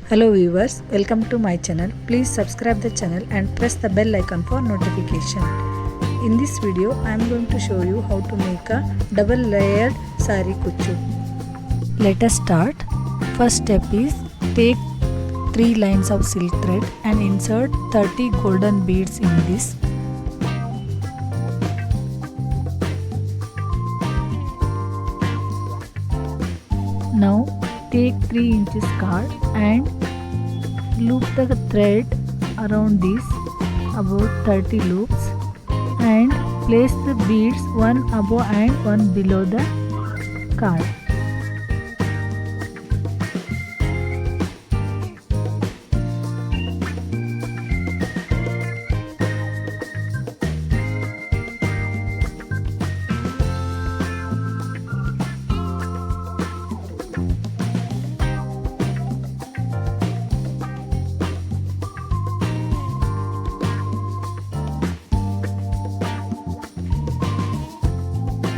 Hello viewers, welcome to my channel. Please subscribe the channel and press the bell icon for notification. In this video, I am going to show you how to make a double layered Saree Kuchhu. Let us start. First step is take 3 lines of silk thread and insert 30 golden beads in this. Now take 3 inches card and loop the thread around this about 30 loops and place the beads one above and one below the card.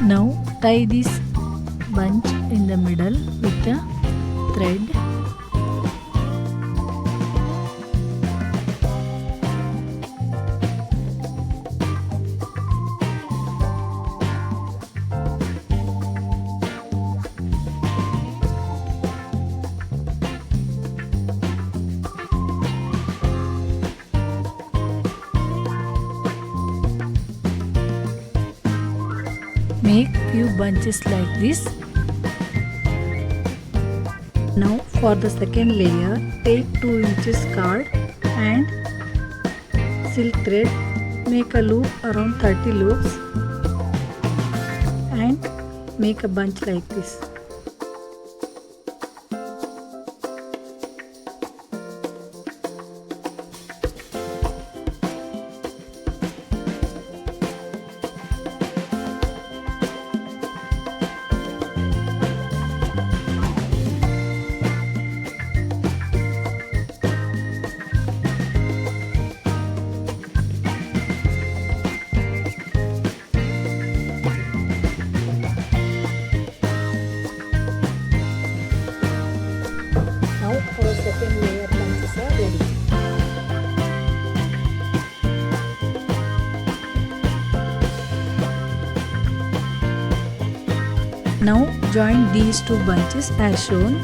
Now tie this bunch in the middle with a thread. Make few bunches like this. Now for the second layer, take 2 inches card and silk thread, make a loop around 30 loops and make a bunch like this. Our second layer bunches are ready. Now join these 2 bunches as shown.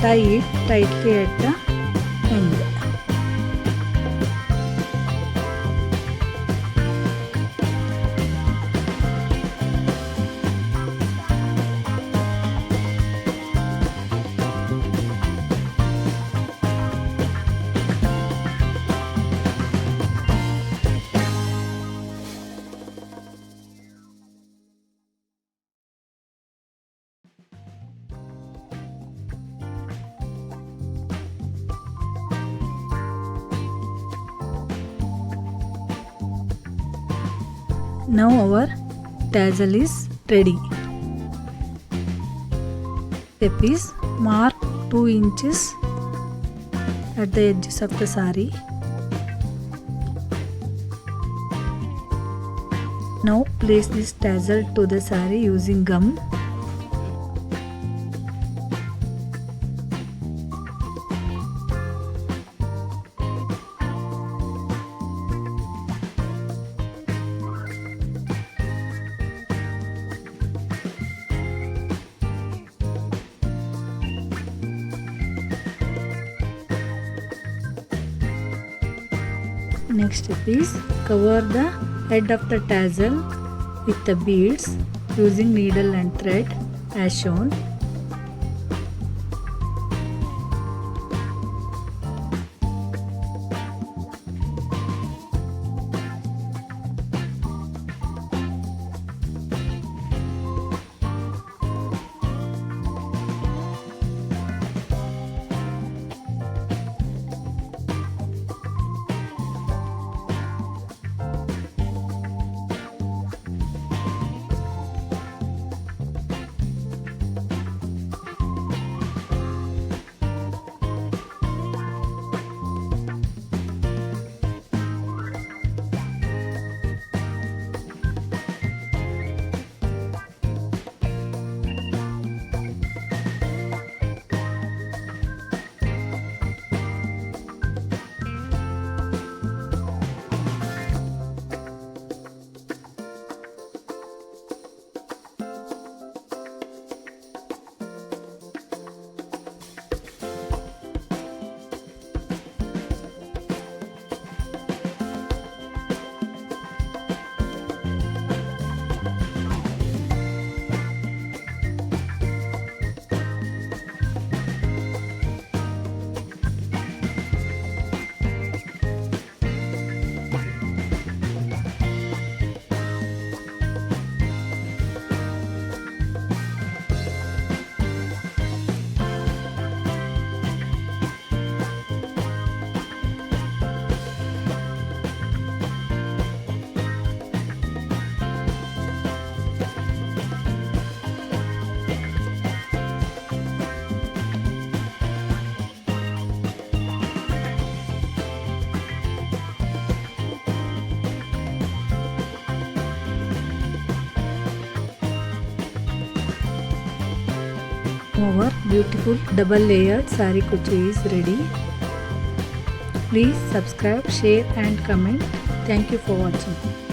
Tie it tightly at the end. Now our tassel is ready. Step is mark 2 inches at the edges of the saree. Now place this tassel to the saree using gum. Next step is cover the head of the tassel with the beads using needle and thread as shown. our beautiful double layered saree kuchu is ready. Please subscribe, share and comment. Thank you for watching.